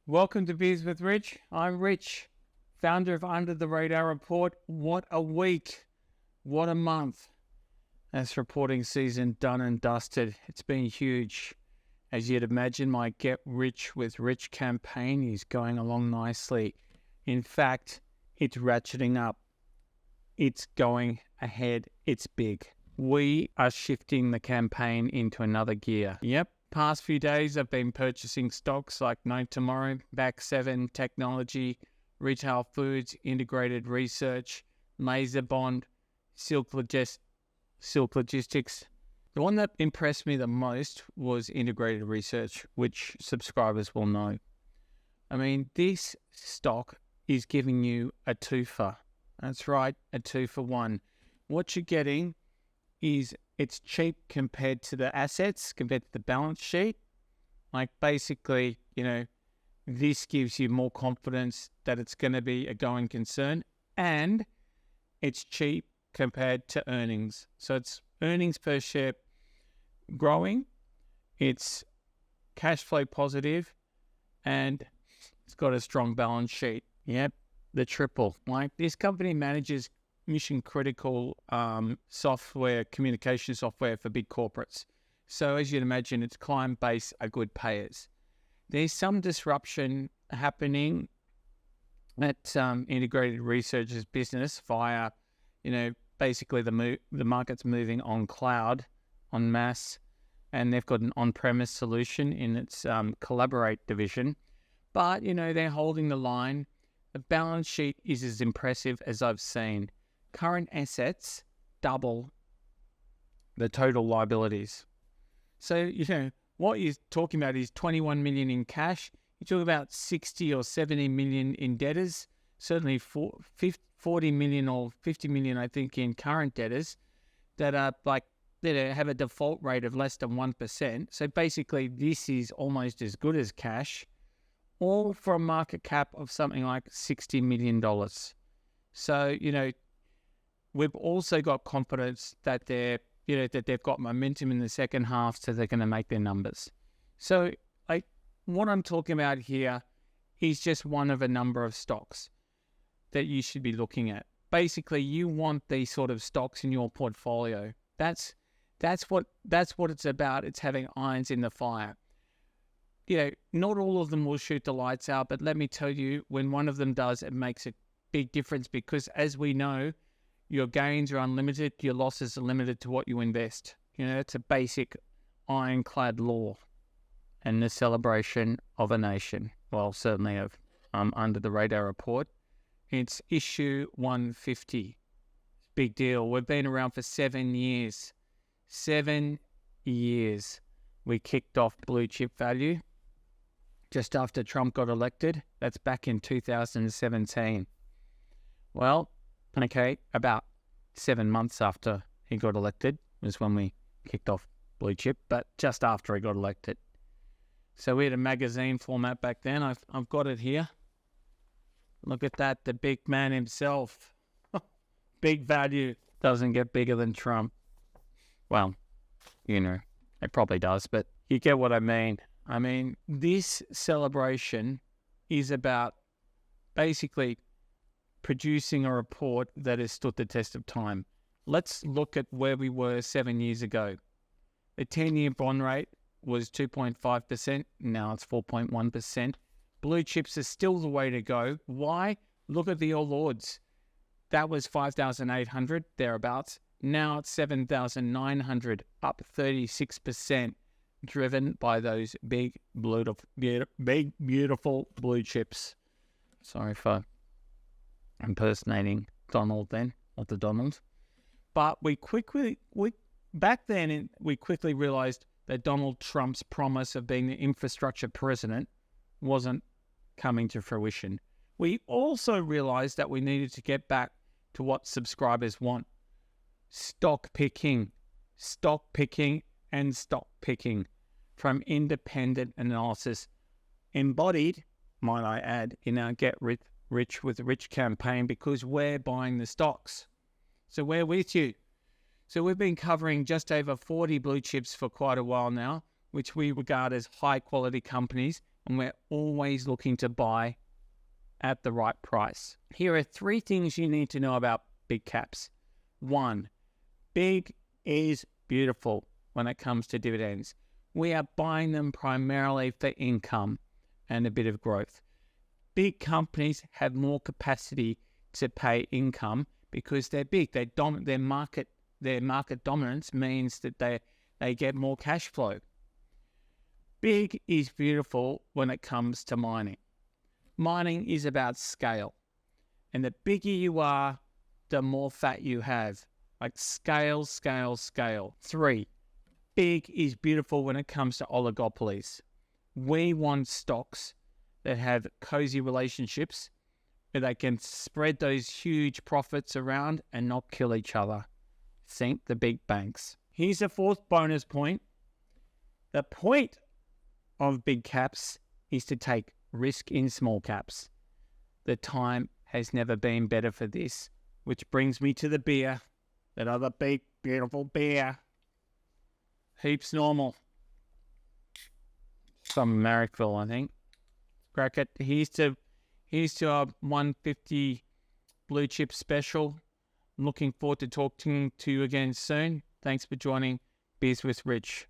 Welcome to Beers with Rich. I'm Rich, founder of Under the Radar Report. What a week. What a month. That's reporting season done and dusted. It's been huge. As you'd imagine, my Get Rich with Rich campaign is going along nicely. In fact, it's ratcheting up. It's going ahead. It's big. We are shifting the campaign into another gear. Yep. Past few days, I've been purchasing stocks like No Tomorrow, Mach7 Technology, Retail Foods, Integrated Research, LaserBond, Silk Logistics. The one that impressed me the most was Integrated Research, which subscribers will know. I mean, this stock is giving you a twofer. That's right, a 2-for-1. What you're getting is it's cheap compared to the assets, compared to the balance sheet. Like basically, this gives you more confidence that it's going to be a going concern, and it's cheap compared to earnings. So it's earnings per share growing, it's cash flow positive, and it's got a strong balance sheet. Yep, the triple. Like this company manages mission critical software, communication software for big corporates. So as you'd imagine, its client base are good payers. There's some disruption happening at Integrated Research's business via, basically the market's moving on cloud, on mass, and they've got an on-premise solution in its Collaborate division. But, they're holding the line. The balance sheet is as impressive as I've seen. Current assets double the total liabilities. So, what you're talking about is 21 million in cash. You talk about 60 or 70 million in debtors, certainly 40 million or 50 million, I think, in current debtors that are that have a default rate of less than 1%. So basically, this is almost as good as cash, all for a market cap of something like $60 million. So, we've also got confidence that they've got momentum in the second half, so they're going to make their numbers. So, what I'm talking about here is just one of a number of stocks that you should be looking at. Basically, you want these sort of stocks in your portfolio. That's what it's about. It's having irons in the fire. Not all of them will shoot the lights out, but let me tell you, when one of them does, it makes a big difference because, as we know, your gains are unlimited, your losses are limited to what you invest. It's a basic ironclad law and the celebration of a nation. Well, certainly of Under the Radar Report. It's issue 150. Big deal. We've been around for 7 years. 7 years. We kicked off blue chip value just after Trump got elected. That's back in 2017. Well, okay, about 7 months after he got elected was when we kicked off blue chip, but just after he got elected. So we had a magazine format back then. I've got it here. Look at that, the big man himself. Big value. Doesn't get bigger than Trump. Well, it probably does, but you get what I mean. I mean, this celebration is about basically producing a report that has stood the test of time. Let's look at where we were 7 years ago. The 10-year bond rate was 2.5%. Now it's 4.1%. Blue chips are still the way to go. Why? Look at the All Ords. That was 5,800, thereabouts. Now it's 7,900, up 36%, driven by those big, beautiful blue chips. Sorry for impersonating Donald then, or the Donald. But we quickly realized that Donald Trump's promise of being the infrastructure president wasn't coming to fruition. We also realized that we needed to get back to what subscribers want. Stock picking from independent analysis, embodied, might I add, in our Get Rich with Rich campaign, because we're buying the stocks. So we're with you. So we've been covering just over 40 blue chips for quite a while now, which we regard as high quality companies and we're always looking to buy at the right price. Here are 3 things you need to know about big caps. 1, big is beautiful when it comes to dividends. We are buying them primarily for income and a bit of growth. Big companies have more capacity to pay income because they're big. Their market dominance means that they get more cash flow. Big is beautiful when it comes to mining. Mining is about scale. And the bigger you are, the more fat you have. Like scale, scale, scale. 3, big is beautiful when it comes to oligopolies. We want stocks that have cozy relationships where they can spread those huge profits around and not kill each other. Think the big banks. Here's a 4th bonus point. The point of big caps is to take risk in small caps. The time has never been better for this, which brings me to the beer. That other big, beautiful beer. Heaps normal. Some Marrickville, I think. Crack it. Here's to our 150 blue chip special. I'm looking forward to talking to you again soon. Thanks for joining Beers with Rich.